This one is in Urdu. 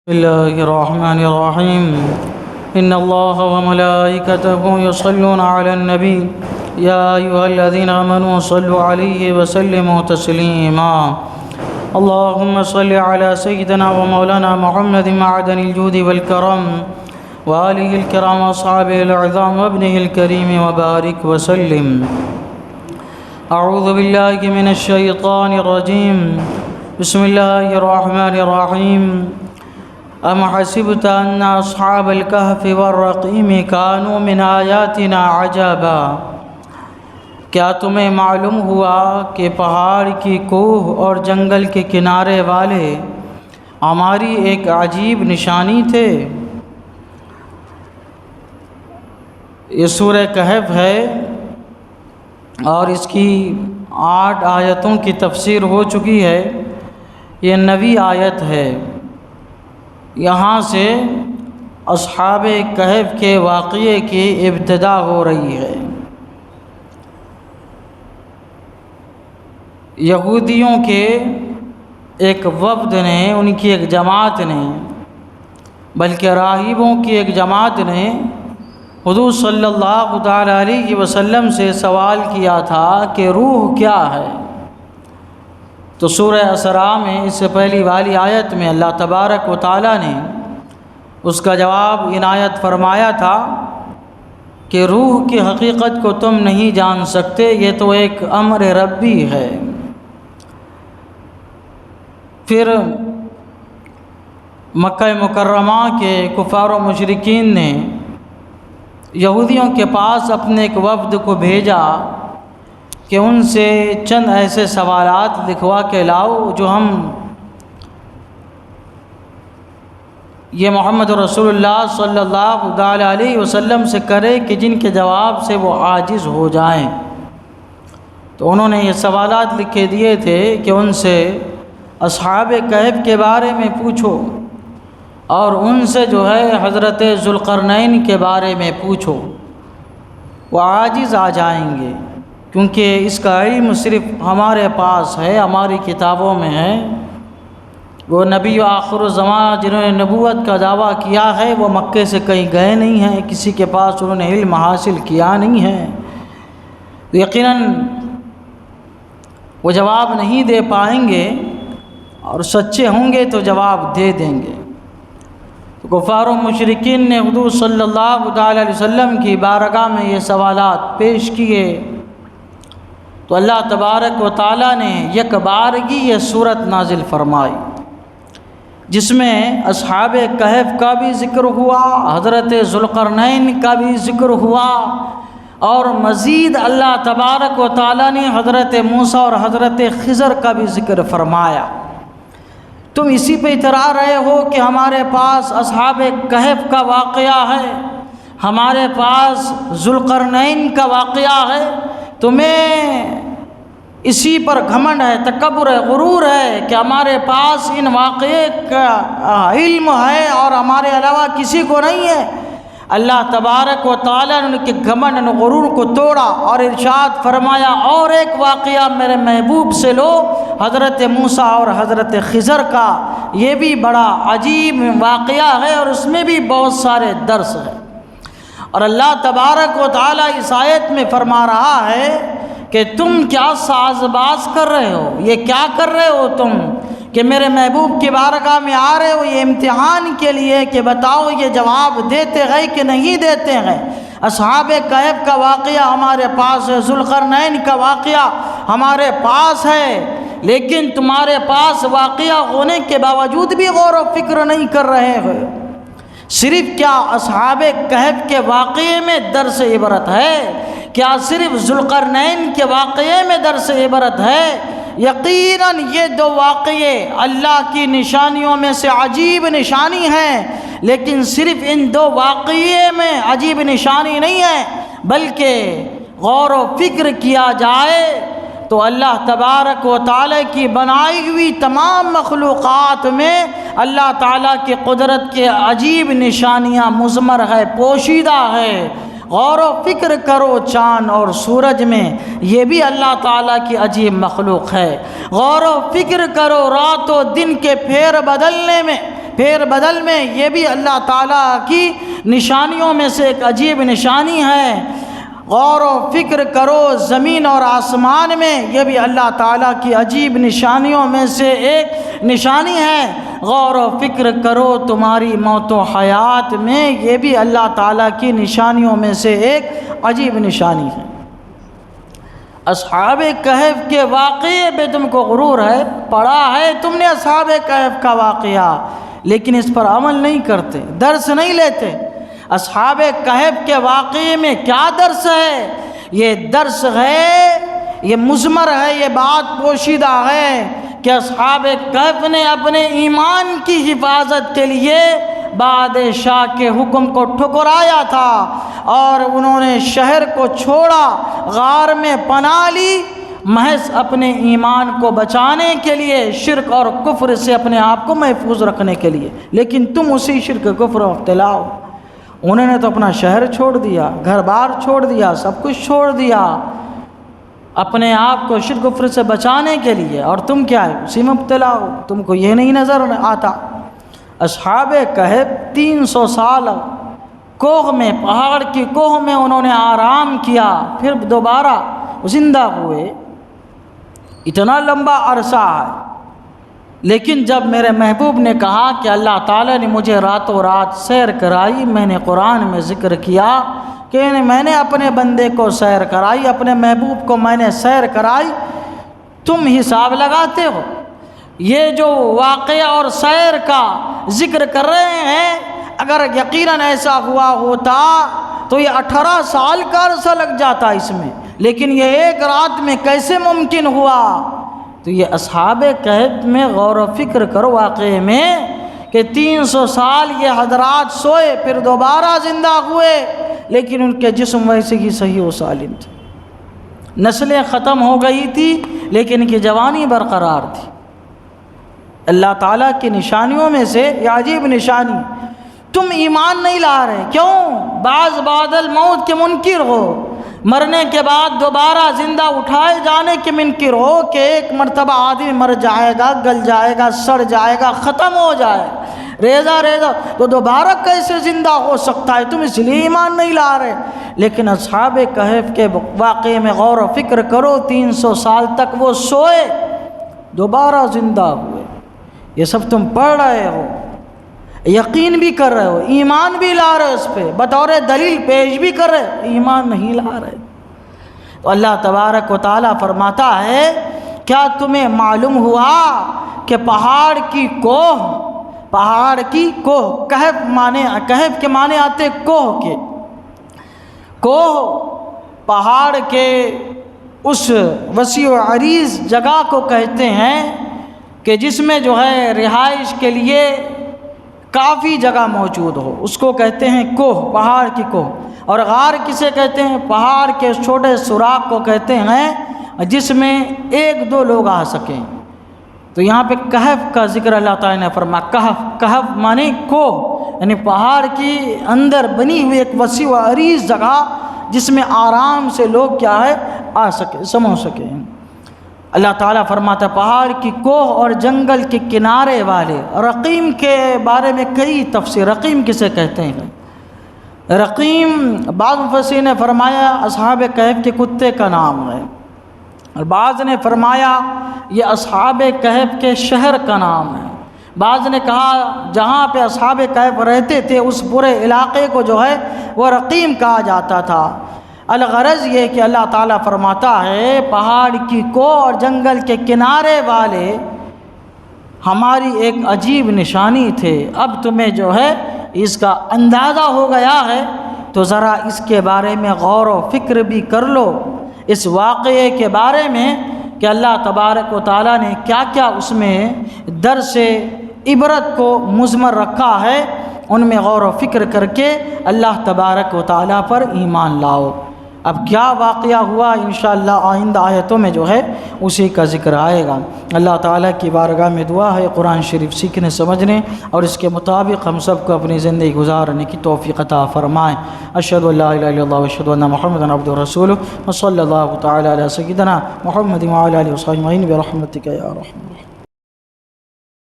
بسم الله الرحمن الرحيم إن الله وملائكته يصلون على النبي يا أيها الذين آمنوا صلوا عليه وسلموا تسليما اللهم صل على سيدنا ومولانا محمد معدن الجود والكرم وآله الكرام وأصحابه العظام وابنه الكريم وبارك وسلم. أعوذ بالله من الشيطان الرجيم. بسم الله الرحمن الرحيم. أم حسبت أن أصحاب الكهف والرقيم كانوا من آياتنا عجبا. کیا تمہیں معلوم ہوا کہ پہاڑ کی کوہ اور جنگل کے کنارے والے ہماری ایک عجیب نشانی تھے؟ یہ سورہ کہف ہے اور اس کی 8 آیتوں کی تفسیر ہو چکی ہے. یہ 9ویں آیت ہے. یہاں سے اصحاب کہف کے واقعے کی ابتدا ہو رہی ہے. یہودیوں کے ایک وفد نے، ان کی ایک جماعت نے، بلکہ راہبوں کی ایک جماعت نے حضور صلی اللہ تعالی علیہ وسلم سے سوال کیا تھا کہ روح کیا ہے؟ تو سورہ اسراء میں اس سے پہلی والی آیت میں اللہ تبارک و تعالیٰ نے اس کا جواب عنایت فرمایا تھا کہ روح کی حقیقت کو تم نہیں جان سکتے، یہ تو ایک امر ربی ہے. پھر مکہ مکرمہ کے کفار و مشرکین نے یہودیوں کے پاس اپنے ایک وفد کو بھیجا کہ ان سے چند ایسے سوالات لکھوا کے لاؤ جو ہم یہ محمد رسول اللہ صلی اللہ علیہ وسلم سے کرے کہ جن کے جواب سے وہ عاجز ہو جائیں. تو انہوں نے یہ سوالات لکھے دیے تھے کہ ان سے اصحاب کہف کے بارے میں پوچھو اور ان سے جو ہے حضرت ذوالقرنین کے بارے میں پوچھو، وہ عاجز آ جائیں گے، کیونکہ اس کا علم صرف ہمارے پاس ہے، ہماری کتابوں میں ہے. وہ نبی آخر الزمان جنہوں نے نبوت کا دعویٰ کیا ہے وہ مکے سے کہیں گئے نہیں ہیں، کسی کے پاس انہوں نے علم حاصل کیا نہیں ہے. یقیناً وہ جواب نہیں دے پائیں گے، اور سچے ہوں گے تو جواب دے دیں گے. کفار و مشرکین نے حضور صلی اللہ تعالی علیہ وسلم کی بارگاہ میں یہ سوالات پیش کیے تو اللہ تبارک و تعالیٰ نے یک بارگی یہ صورت نازل فرمائی جس میں اصحاب کہف کا بھی ذکر ہوا، حضرت ذوالقرنین کا بھی ذکر ہوا، اور مزید اللہ تبارک و تعالیٰ نے حضرت موسیٰ اور حضرت خضر کا بھی ذکر فرمایا. تم اسی پہ اترا رہے ہو کہ ہمارے پاس اصحاب کہف کا واقعہ ہے، ہمارے پاس ذوالقرنین کا واقعہ ہے، تمہیں اسی پر گھمنڈ ہے، تکبر ہے، غرور ہے کہ ہمارے پاس ان واقعے کا علم ہے اور ہمارے علاوہ کسی کو نہیں ہے. اللہ تبارک و تعالیٰ نے ان کے گھمنڈ اور غرور کو توڑا اور ارشاد فرمایا اور ایک واقعہ میرے محبوب سے لو، حضرت موسیٰ اور حضرت خضر کا. یہ بھی بڑا عجیب واقعہ ہے اور اس میں بھی بہت سارے درس ہیں. اور اللہ تبارک و تعالیٰ اس آیت میں فرما رہا ہے کہ تم کیا ساز باز کر رہے ہو، یہ کیا کر رہے ہو تم کہ میرے محبوب کی بارگاہ میں آ رہے ہو یہ امتحان کے لیے کہ بتاؤ یہ جواب دیتے ہیں کہ نہیں دیتے ہیں. اصحاب کہف کا واقعہ ہمارے پاس ہے، ذوالقرنین کا واقعہ ہمارے پاس ہے، لیکن تمہارے پاس واقعہ ہونے کے باوجود بھی غور و فکر نہیں کر رہے ہو. صرف کیا اصحاب کہف کے واقعے میں درس عبرت ہے؟ کیا صرف ذوالقرنین کے واقعے میں درس عبرت ہے؟ یقیناً یہ 2 واقعے اللہ کی نشانیوں میں سے عجیب نشانی ہیں، لیکن صرف ان 2 واقعے میں عجیب نشانی نہیں ہے، بلکہ غور و فکر کیا جائے تو اللہ تبارک و تعالیٰ کی بنائی ہوئی تمام مخلوقات میں اللہ تعالیٰ کی قدرت کے عجیب نشانیاں مضمر ہے، پوشیدہ ہے. غور و فکر کرو چاند اور سورج میں، یہ بھی اللہ تعالیٰ کی عجیب مخلوق ہے. غور و فکر کرو رات و دن کے پھیر بدلنے میں، پھر بدل میں یہ بھی اللہ تعالیٰ کی نشانیوں میں سے ایک عجیب نشانی ہے، غور و فکر کرو زمین اور آسمان میں، یہ بھی اللہ تعالیٰ کی عجیب نشانیوں میں سے ایک نشانی ہے، غور و فکر کرو تمہاری موت و حیات میں، یہ بھی اللہ تعالیٰ کی نشانیوں میں سے ایک عجیب نشانی ہے۔ اصحاب کہف کے واقعے میں تم کو غرور ہے، پڑھا ہے تم نے اصحاب کہف کا واقعہ، لیکن اس پر عمل نہیں کرتے، درس نہیں لیتے۔ اصحاب کہف کے واقعے میں کیا درس ہے؟ یہ درس ہے، یہ مضمر ہے، یہ بات پوشیدہ ہے کہ اصحاب کہف نے اپنے ایمان کی حفاظت کے لیے بادشاہ کے حکم کو ٹھکرایا تھا اور انہوں نے شہر کو چھوڑا، غار میں پناہ لی، محض اپنے ایمان کو بچانے کے لیے، شرک اور کفر سے اپنے آپ کو محفوظ رکھنے کے لیے۔ لیکن تم اسی شرک کفر و ابتلا ہو۔ انہوں نے تو اپنا شہر چھوڑ دیا، گھر بار چھوڑ دیا، سب کچھ چھوڑ دیا اپنے آپ کو شرک کفر سے بچانے کے لیے، اور تم کیا ہے؟ اسی میں مبتلا ہو، تم کو یہ نہیں نظر آتا۔ اصحاب کہف 300 سال کوہ میں، پہاڑ کی کوہ میں انہوں نے آرام کیا، پھر دوبارہ زندہ ہوئے۔ اتنا لمبا عرصہ ہے، لیکن جب میرے محبوب نے کہا کہ اللہ تعالیٰ نے مجھے راتوں رات سیر کرائی، میں نے قرآن میں ذکر کیا کہ میں نے اپنے بندے کو سیر کرائی، اپنے محبوب کو میں نے سیر کرائی، تم حساب لگاتے ہو۔ یہ جو واقعہ اور سیر کا ذکر کر رہے ہیں، اگر یقیناً ایسا ہوا ہوتا تو یہ 18 سال کا عرصہ لگ جاتا اس میں، لیکن یہ ایک رات میں کیسے ممکن ہوا؟ تو یہ اصحاب کہف میں غور و فکر کرو واقعے میں کہ 300 سال یہ حضرات سوئے، پھر دوبارہ زندہ ہوئے، لیکن ان کے جسم ویسے ہی صحیح و سالم تھے، نسلیں ختم ہو گئی تھی لیکن ان کی جوانی برقرار تھی۔ اللہ تعالیٰ کی نشانیوں میں سے یہ عجیب نشانی۔ تم ایمان نہیں لا رہے، کیوں؟ بعد الموت کے منکر ہو، مرنے کے بعد دوبارہ زندہ اٹھائے جانے کے منکر ہو کہ ایک مرتبہ آدمی مر جائے گا، گل جائے گا، سڑ جائے گا، ختم ہو جائے ریزہ تو دوبارہ کیسے زندہ ہو سکتا ہے؟ تم اس لیے ایمان نہیں لا رہے۔ لیکن اصحاب کہف کے واقعے میں غور و فکر کرو، 300 سال تک وہ سوئے، دوبارہ زندہ ہوئے۔ یہ سب تم پڑھ رہے ہو، یقین بھی کر رہے ہو، ایمان بھی لا رہے اس پہ، بطور دلیل پیش بھی کر رہے، ایمان نہیں لا رہے۔ تو اللہ تبارک و تعالیٰ فرماتا ہے، کیا تمہیں معلوم ہوا کہ پہاڑ کی کوہ، کہف کے معنی آتے کوہ کے، کوہ پہاڑ کے اس وسیع و عریض جگہ کو کہتے ہیں کہ جس میں جو ہے رہائش کے لیے کافی جگہ موجود ہو، اس کو کہتے ہیں کوہ، پہاڑ کی کوہ۔ اور غار کسے کہتے ہیں؟ پہاڑ کے چھوٹے سوراخ کو کہتے ہیں جس میں 1-2 لوگ آ سکیں۔ تو یہاں پہ کہف کا ذکر اللہ تعالیٰ نے فرمایا، کہف معنی کوہ، یعنی پہاڑ کی اندر بنی ہوئی ایک وسیع و عریض جگہ جس میں آرام سے لوگ کیا ہے آ سکے، سمو سکیں۔ اللہ تعالیٰ فرماتا ہے پہاڑ کی کوہ اور جنگل کے کنارے والے۔ رقیم کے بارے میں کئی تفسیر، رقیم کسے کہتے ہیں؟ رقیم بعض مفسرین نے فرمایا اصحاب کہف کے کتے کا نام ہے، اور بعض نے فرمایا یہ اصحاب کہف کے شہر کا نام ہے، بعض نے کہا جہاں پہ اصحاب کہف رہتے تھے اس پورے علاقے کو جو ہے وہ رقیم کہا جاتا تھا۔ الغرض یہ کہ اللہ تعالیٰ فرماتا ہے پہاڑ کی کوہ اور جنگل کے کنارے والے ہماری ایک عجیب نشانی تھے، اب تمہیں جو ہے اس کا اندازہ ہو گیا ہے تو ذرا اس کے بارے میں غور و فکر بھی کر لو، اس واقعے کے بارے میں کہ اللہ تبارک و تعالیٰ نے کیا کیا اس میں درس عبرت کو مضمر رکھا ہے، ان میں غور و فکر کر کے اللہ تبارک و تعالیٰ پر ایمان لاؤ۔ اب کیا واقعہ ہوا انشاءاللہ آئندہ آیتوں میں جو ہے اسی کا ذکر آئے گا۔ اللہ تعالیٰ کی بارگاہ میں دعا ہے قرآن شریف سیکھنے سمجھنے اور اس کے مطابق ہم سب کو اپنی زندگی گزارنے کی توفیق عطا فرمائے۔ اشہد ان لا الہ الا اللہ واشہد ان محمدا عبدہ ورسولہ وصلی اللہ تعالی علی سیدنا محمد وعلی آلہ وصحبہ اجمعین برحمتک یا ارحم الراحمین۔